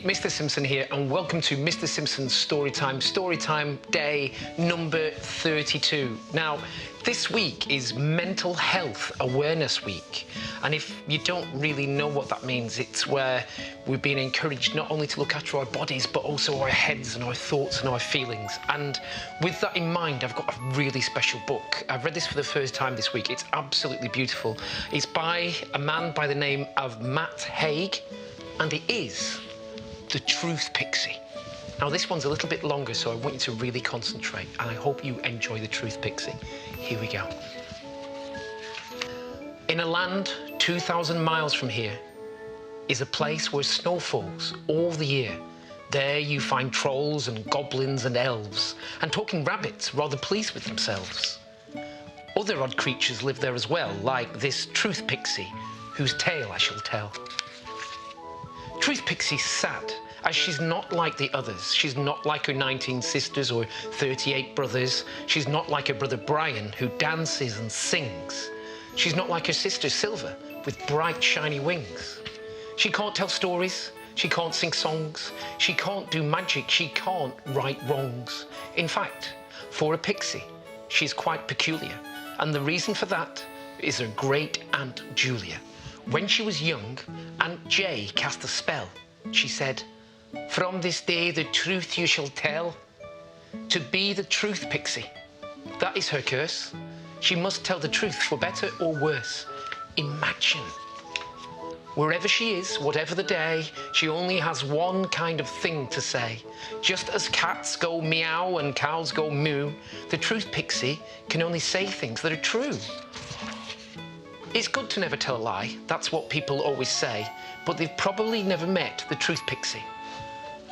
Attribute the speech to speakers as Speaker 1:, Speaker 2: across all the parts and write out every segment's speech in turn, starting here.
Speaker 1: Mr. Simpson here, and welcome to Mr. Simpson's Storytime day number 32. Now, this week is Mental Health Awareness Week, and if you don't really know what that means, it's where we've been encouraged not only to look after our bodies, but also our heads and our thoughts and our feelings. And with that in mind, I've got a really special book. I've read this for the first time this week. It's absolutely beautiful. It's by a man by the name of Matt Haig, and it is The Truth Pixie. Now, this one's a little bit longer, so I want you to really concentrate, and I hope you enjoy The Truth Pixie. Here we go. In a land 2,000 miles from here is a place where snow falls all the year. There you find trolls and goblins and elves, and talking rabbits rather pleased with themselves. Other odd creatures live there as well, like this Truth Pixie, whose tale I shall tell. Truth Pixie's sad, as she's not like the others. She's not like her 19 sisters or 38 brothers. She's not like her brother Brian, who dances and sings. She's not like her sister Silver, with bright, shiny wings. She can't tell stories. She can't sing songs. She can't do magic. She can't right wrongs. In fact, for a pixie, she's quite peculiar. And the reason for that is her great Aunt Julia. When she was young, Aunt Jay cast a spell. She said, "From this day the truth you shall tell, to be the Truth Pixie." That is her curse. She must tell the truth for better or worse. Imagine. Wherever she is, whatever the day, she only has one kind of thing to say. Just as cats go meow and cows go moo, the Truth Pixie can only say things that are true. It's good to never tell a lie, that's what people always say, but they've probably never met the Truth Pixie.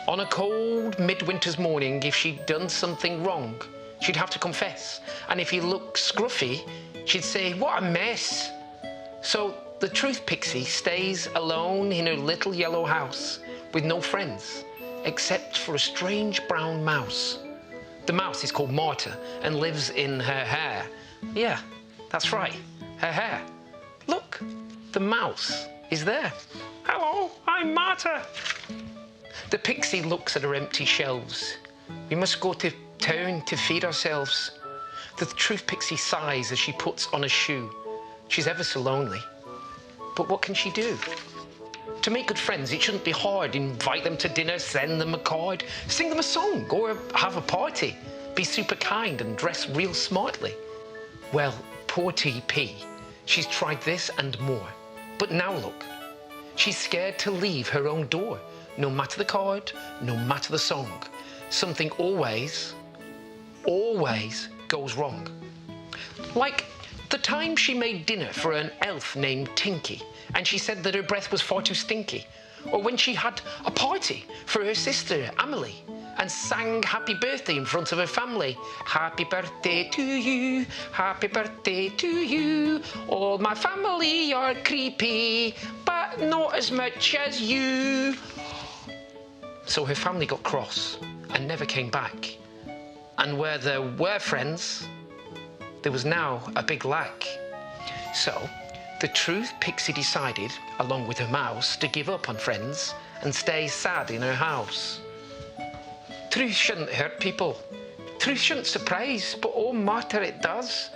Speaker 1: On a cold midwinter's morning, if she'd done something wrong, she'd have to confess. And if he looked scruffy, she'd say, "What a mess." So the Truth Pixie stays alone in her little yellow house with no friends, except for a strange brown mouse. The mouse is called Marta and lives in her hair. Yeah, that's right, her hair. Look, the mouse is there. "Hello, I'm Marta." The pixie looks at her empty shelves. "We must go to town to feed ourselves." The Truth Pixie sighs as she puts on a shoe. She's ever so lonely. But what can she do? To make good friends, it shouldn't be hard. Invite them to dinner, send them a card, sing them a song, or have a party. Be super kind and dress real smartly. Well, poor TP. She's tried this and more. But now look, she's scared to leave her own door. No matter the card, no matter the song, something always goes wrong. Like the time she made dinner for an elf named Tinky, and she said that her breath was far too stinky. Or when she had a party for her sister Amelie and sang happy birthday in front of her family. "Happy birthday to you, happy birthday to you. All my family are creepy, but not as much as you." So her family got cross and never came back. And where there were friends, there was now a big lack. So the Truth Pixie decided, along with her mouse, to give up on friends and stay sad in her house. Truth shouldn't hurt people. Truth shouldn't surprise, but oh Marta, it does.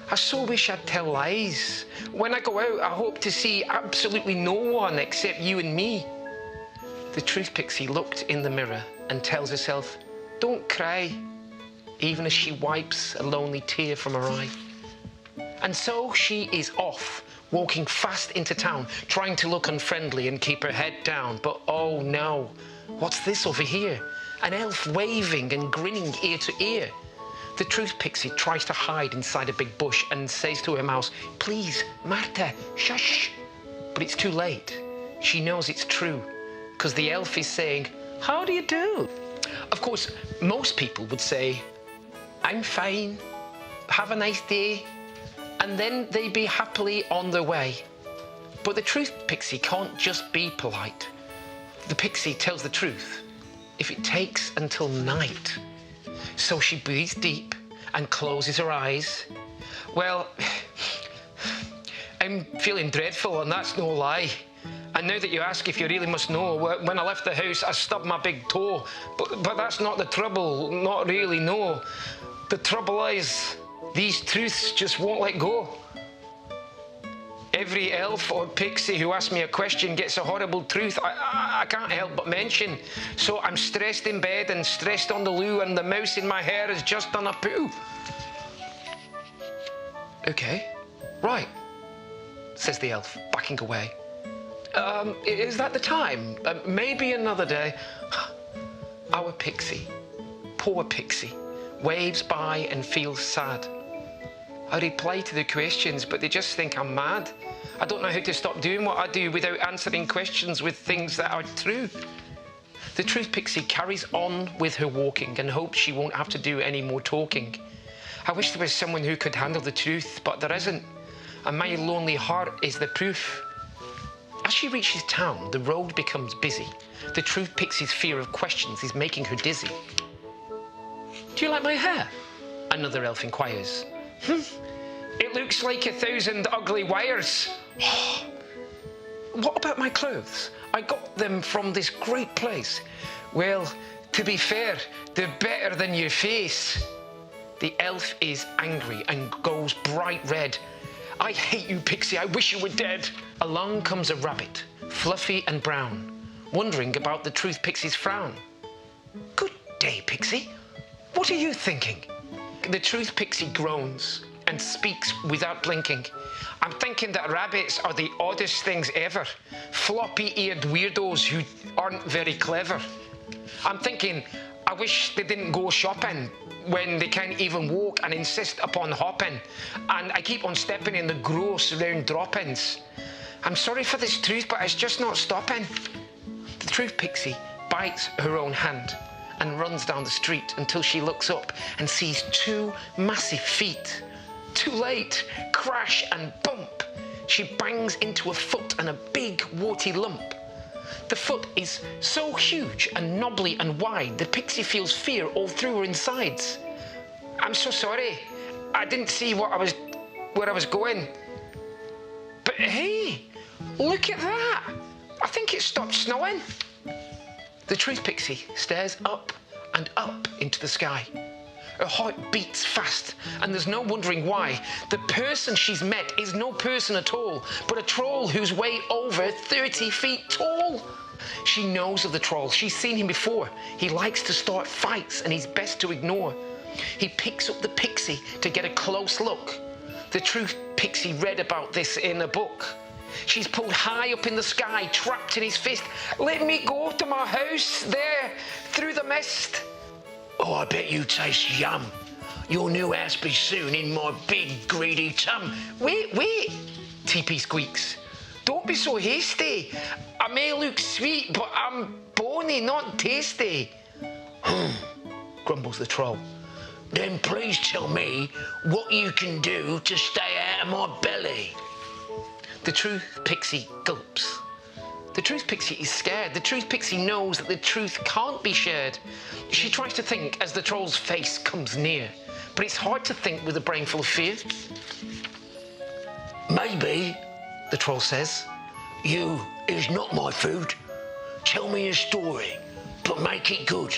Speaker 1: I so wish I'd tell lies. When I go out, I hope to see absolutely no one except you and me. The Truth Pixie looked in the mirror and tells herself, "Don't cry," even as she wipes a lonely tear from her eye. And so she is off, walking fast into town, trying to look unfriendly and keep her head down. But oh no, what's this over here? An elf waving and grinning ear to ear. The Truth Pixie tries to hide inside a big bush and says to her mouse, "Please, Marta, shush." But it's too late. She knows it's true, because the elf is saying, "How do you do?" Of course, most people would say, "I'm fine, have a nice day," and then they'd be happily on their way. But the Truth Pixie can't just be polite. The pixie tells the truth if it takes until night. So she breathes deep and closes her eyes. "Well, I'm feeling dreadful, and that's no lie. I know that you ask if you really must know. When I left the house, I stubbed my big toe. But that's not the trouble, not really, no. The trouble is, these truths just won't let go. Every elf or pixie who asks me a question gets a horrible truth I can't help but mention. So I'm stressed in bed and stressed on the loo, and the mouse in my hair has just done a poo. Okay, right, says the elf, backing away. Is that the time? Maybe another day. Our pixie, poor pixie, waves by and feels sad. I reply to the questions, but they just think I'm mad. I don't know how to stop doing what I do without answering questions with things that are true. The truth pixie carries on with her walking and hopes she won't have to do any more talking. I wish there was someone who could handle the truth, but there isn't. And my lonely heart is the proof. As she reaches town, the road becomes busy. The truth pixie's fear of questions is making her dizzy. Do you like my hair? Another elf inquires. It looks like 1,000 ugly wires. What about my clothes? I got them from this great place. Well, to be fair, they're better than your face. The elf is angry and goes bright red. I hate you, Pixie. I wish you were dead. Along comes a rabbit, fluffy and brown, wondering about the truth pixie's frown. Good day, Pixie. What are you thinking? The truth pixie groans and speaks without blinking. I'm thinking that rabbits are the oddest things ever. Floppy-eared weirdos who aren't very clever. I'm thinking, I wish they didn't go shopping when they can't even walk and insist upon hopping. And I keep on stepping in the gross round droppings. I'm sorry for this truth, but it's just not stopping. The truth pixie bites her own hand and runs down the street until she looks up and sees 2 massive feet. Too late, crash and bump. She bangs into a foot and a big warty lump. The foot is so huge and knobbly and wide, the pixie feels fear all through her insides. I'm so sorry. I didn't see where I was going. But hey, look at that. I think it stopped snowing. The truth pixie stares up and up into the sky. Her heart beats fast, and there's no wondering why. The person she's met is no person at all, but a troll who's way over 30 feet tall. She knows of the troll. She's seen him before. He likes to start fights, and he's best to ignore. He picks up the pixie to get a close look. The truth pixie read about this in a book. She's pulled high up in the sky, trapped in his fist. Let me go to my house there, through the mist. Oh, I bet you taste yum. Your new house be soon in my big greedy tum. Wait, TP squeaks. Don't be so hasty. I may look sweet, but I'm bony, not tasty. Grumbles the troll. Then please tell me what you can do to stay out of my belly. The truth pixie gulps. The truth pixie is scared. The truth pixie knows that the truth can't be shared. She tries to think as the troll's face comes near, but it's hard to think with a brain full of fear. Maybe, the troll says, you is not my food. Tell me a story, but make it good.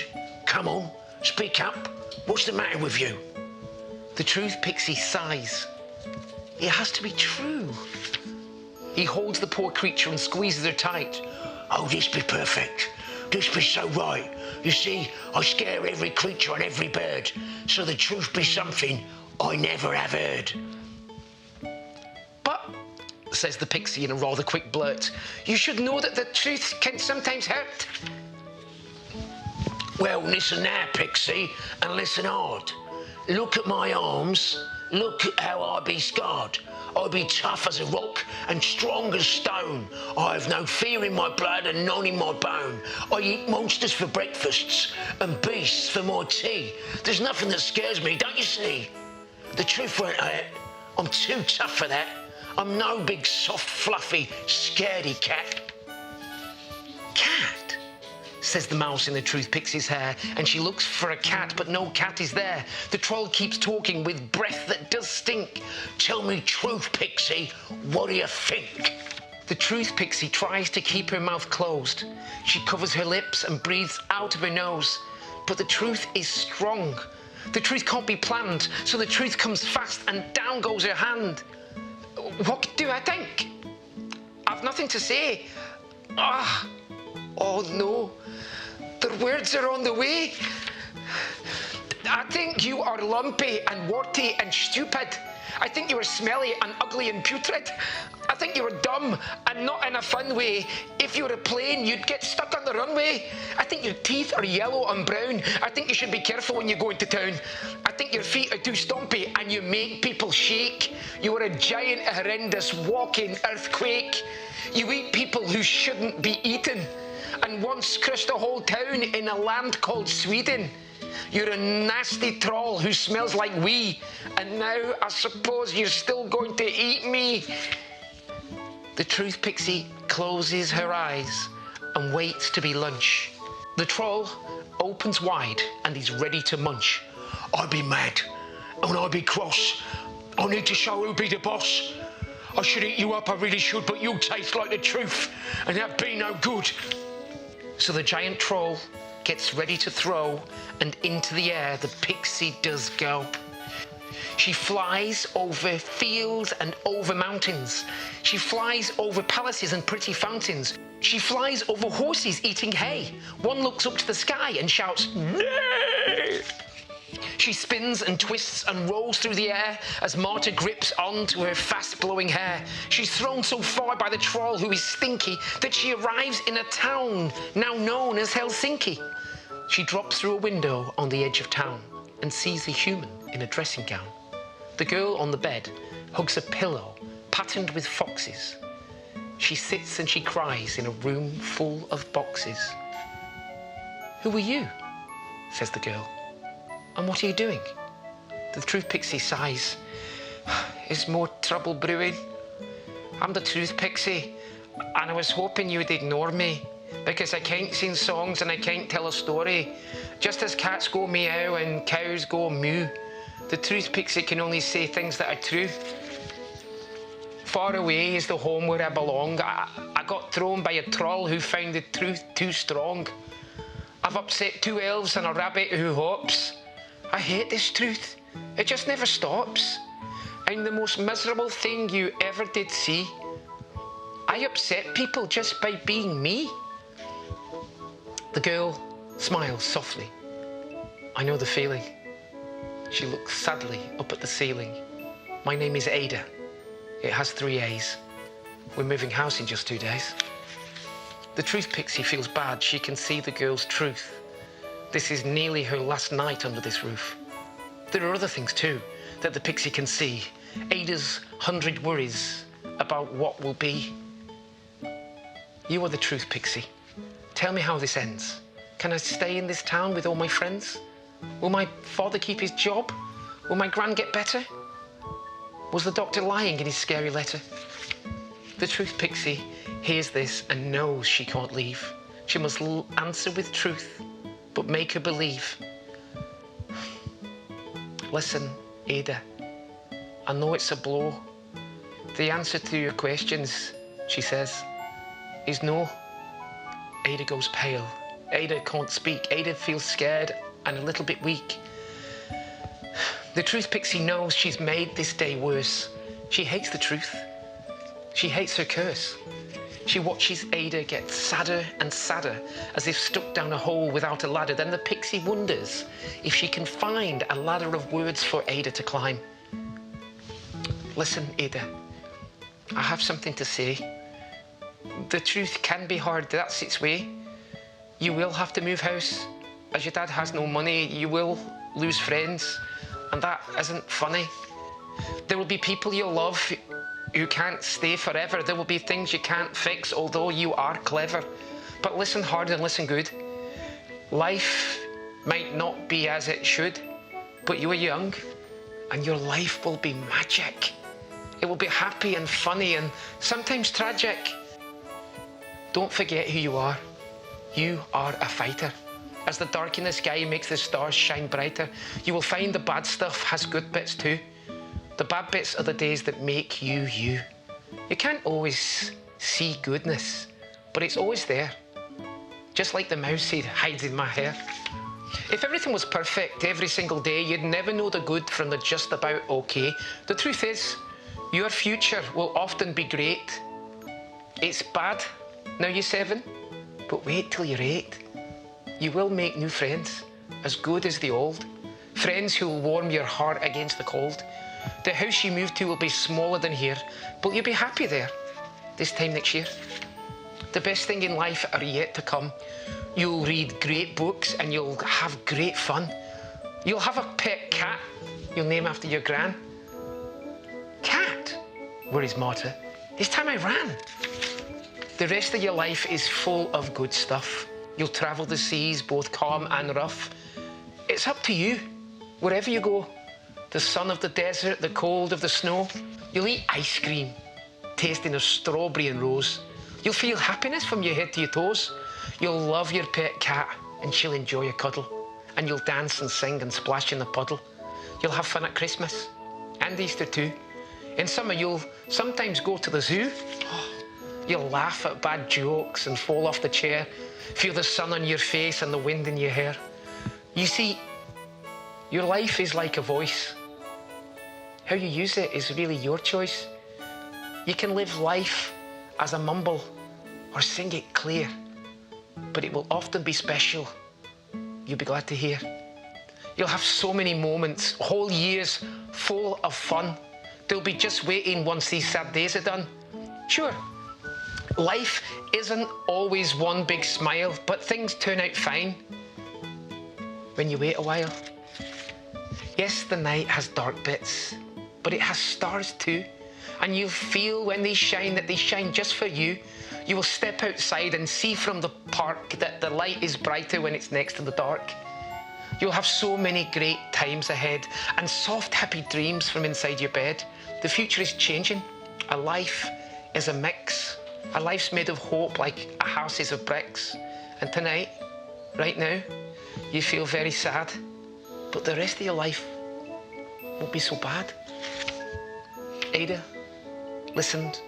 Speaker 1: Come on, speak up. What's the matter with you? The truth pixie sighs. It has to be true. He holds the poor creature and squeezes her tight. Oh, this be perfect. This be so right. You see, I scare every creature and every bird, so the truth be something I never have heard. But, says the pixie in a rather quick blurt, you should know that the truth can sometimes hurt. Well, listen now, Pixie, and listen hard. Look at my arms. Look at how I be scarred. I be tough as a rock and strong as stone. I have no fear in my blood and none in my bone. I eat monsters for breakfasts and beasts for my tea. There's nothing that scares me, don't you see? The truth won't hurt. I'm too tough for that. I'm no big, soft, fluffy, scaredy cat. Cat? Says the mouse in the truth pixie's hair, and she looks for a cat, but no cat is there. The troll keeps talking with breath that does stink. Tell me truth, Pixie, what do you think? The truth pixie tries to keep her mouth closed. She covers her lips and breathes out of her nose. But the truth is strong. The truth can't be planned, so the truth comes fast and down goes her hand. What do I think? I've nothing to say. Oh no, the words are on the way. I think you are lumpy and warty and stupid. I think you are smelly and ugly and putrid. I think you are dumb and not in a fun way. If you were a plane, you'd get stuck on the runway. I think your teeth are yellow and brown. I think you should be careful when you go into town. I think your feet are too stompy and you make people shake. You are a giant, horrendous, walking earthquake. You eat people who shouldn't be eaten and once crushed a whole town in a land called Sweden. You're a nasty troll who smells like wee, and now I suppose you're still going to eat me. The truth pixie closes her eyes and waits to be lunch. The troll opens wide and he's ready to munch. I'd be mad and I'd be cross. I need to show who'll be the boss. I should eat you up, I really should, but you taste like the truth, and that'd be no good. So the giant troll gets ready to throw, and into the air the pixie does go. She flies over fields and over mountains. She flies over palaces and pretty fountains. She flies over horses eating hay. One looks up to the sky and shouts, "Nay!" She spins and twists and rolls through the air as Marta grips onto her fast-blowing hair. She's thrown so far by the troll, who is stinky, that she arrives in a town now known as Helsinki. She drops through a window on the edge of town and sees a human in a dressing gown. The girl on the bed hugs a pillow patterned with foxes. She sits and she cries in a room full of boxes. "Who are you?" says the girl. "And what are you doing?" The truth pixie sighs. "Is more trouble brewing? I'm the truth pixie, and I was hoping you would ignore me, because I can't sing songs and I can't tell a story. Just as cats go meow and cows go moo, the truth pixie can only say things that are true. Far away is the home where I belong. I got thrown by a troll who found the truth too strong. I've upset 2 elves and a rabbit who hops. I hate this truth. It just never stops. I'm the most miserable thing you ever did see. I upset people just by being me." The girl smiles softly. "I know the feeling." She looks sadly up at the ceiling. "My name is Ada. It has 3 A's. We're moving house in just 2 days." The truth pixie feels bad. She can see the girl's truth. This is nearly her last night under this roof. There are other things too that the pixie can see. Ada's 100 worries about what will be. "You are the truth pixie. Tell me how this ends. Can I stay in this town with all my friends? Will my father keep his job? Will my gran get better? Was the doctor lying in his scary letter?" The truth pixie hears this and knows she can't leave. She must answer with truth, but make her believe. "Listen, Ada, I know it's a blow. The answer to your questions," she says, "is no." Ada goes pale. Ada can't speak. Ada feels scared and a little bit weak. The truth pixie knows she's made this day worse. She hates the truth. She hates her curse. She watches Ada get sadder and sadder, as if stuck down a hole without a ladder. Then the pixie wonders if she can find a ladder of words for Ada to climb. "Listen, Ada, I have something to say. The truth can be hard, that's its way. You will have to move house, as your dad has no money. You will lose friends, and that isn't funny. There will be people you'll love who can't stay forever. There will be things you can't fix, although you are clever. But listen hard and listen good. Life might not be as it should, but you are young, and your life will be magic. It will be happy and funny and sometimes tragic. Don't forget who you are. You are a fighter. As the dark in the sky makes the stars shine brighter, you will find the bad stuff has good bits too. The bad bits are the days that make you you. You can't always see goodness, but it's always there. Just like the mouse seed hides in my hair. If everything was perfect every single day, you'd never know the good from the just about okay. The truth is, your future will often be great. It's bad, now you're 7, but wait till you're 8. You will make new friends, as good as the old. Friends who will warm your heart against the cold. The house you move to will be smaller than here, but you'll be happy there this time next year. The best thing in life are yet to come. You'll read great books and you'll have great fun. You'll have a pet cat you'll name after your gran. Cat? Worries Marta. It's time I ran. The rest of your life is full of good stuff. You'll travel the seas, both calm and rough. It's up to you, wherever you go. The sun of the desert, the cold of the snow. You'll eat ice cream, tasting of strawberry and rose. You'll feel happiness from your head to your toes. You'll love your pet cat and she'll enjoy a cuddle. And you'll dance and sing and splash in the puddle. You'll have fun at Christmas and Easter too. In summer you'll sometimes go to the zoo. You'll laugh at bad jokes and fall off the chair. Feel the sun on your face and the wind in your hair. You see, your life is like a voice. How you use it is really your choice. You can live life as a mumble or sing it clear, but it will often be special. You'll be glad to hear. You'll have so many moments, whole years full of fun. They'll be just waiting once these sad days are done. Sure, life isn't always one big smile, but things turn out fine when you wait a while. Yes, the night has dark bits, but it has stars too. And you'll feel when they shine that they shine just for you. You will step outside and see from the park that the light is brighter when it's next to the dark. You'll have so many great times ahead and soft, happy dreams from inside your bed. The future is changing. A life is a mix. A life's made of hope like a house is of bricks. And tonight, right now, you feel very sad, but the rest of your life won't be so bad. Ada listened,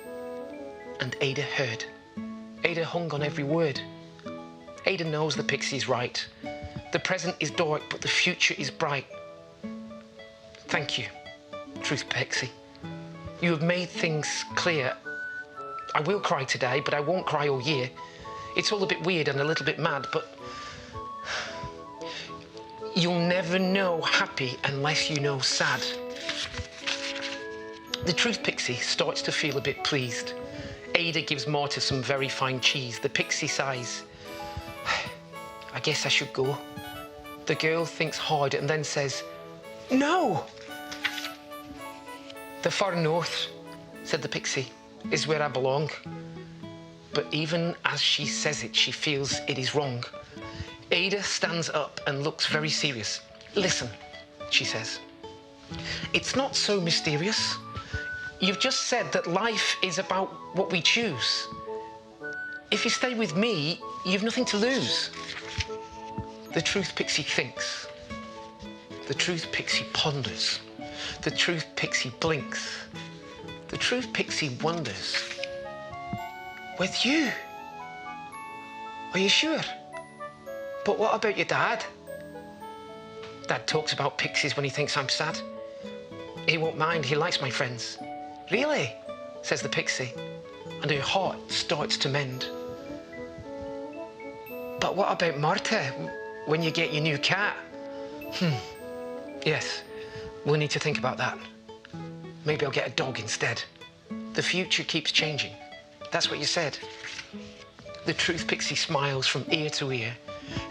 Speaker 1: and Ada heard. Ada hung on every word. Ada knows the Pixie's right. The present is dark, but the future is bright. Thank you, Truth Pixie. You have made things clear. I will cry today, but I won't cry all year. It's all a bit weird and a little bit mad, but you'll never know happy unless you know sad. The Truth Pixie starts to feel a bit pleased. Ada gives Marta some very fine cheese. The Pixie sighs. I guess I should go. The girl thinks hard and then says, no! The far north, said the Pixie, is where I belong. But even as she says it, she feels it is wrong. Ada stands up and looks very serious. Listen, she says. It's not so mysterious. You've just said that life is about what we choose. If you stay with me, you've nothing to lose. The Truth Pixie thinks. The Truth Pixie ponders. The Truth Pixie blinks. The Truth Pixie wonders. With you? Are you sure? But what about your dad? Dad talks about pixies when he thinks I'm sad. He won't mind, he likes my friends. Really? Says the Pixie, and her heart starts to mend. But what about Marta when you get your new cat? Yes, we'll need to think about that. Maybe I'll get a dog instead. The future keeps changing. That's what you said. The Truth Pixie smiles from ear to ear.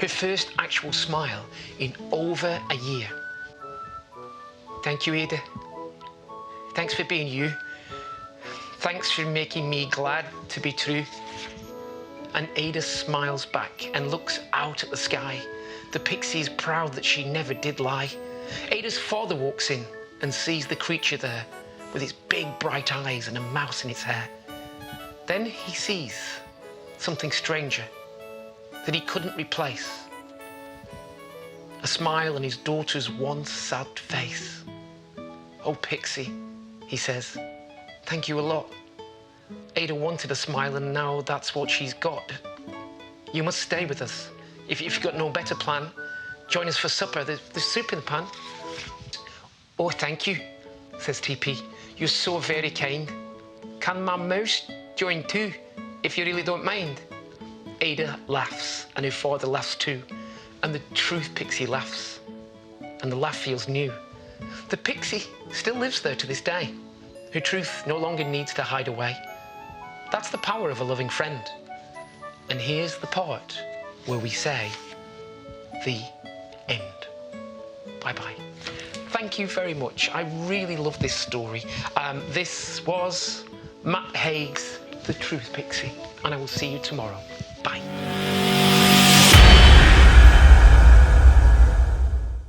Speaker 1: Her first actual smile in over a year. Thank you, Ada. Thanks for being you. Thanks for making me glad to be true. And Ada smiles back and looks out at the sky. The Pixie is proud that she never did lie. Ada's father walks in and sees the creature there with its big bright eyes and a mouse in its hair. Then he sees something stranger that he couldn't replace. A smile on his daughter's once sad face. Oh, Pixie, he says, thank you a lot. Ada wanted a smile, and now that's what she's got. You must stay with us. If you've got no better plan, join us for supper. There's soup in the pan. Oh, thank you, says TP. You're so very kind. Can my mouse join too, if you really don't mind? Ada laughs, and her father laughs too. And the truth Pixie laughs, and the laugh feels new. The Pixie still lives there to this day. Her truth no longer needs to hide away. That's the power of a loving friend. And here's the part where we say the end. Bye-bye. Thank you very much. I really love this story. This was Matt Haig's The Truth Pixie, and I will see you tomorrow. Bye.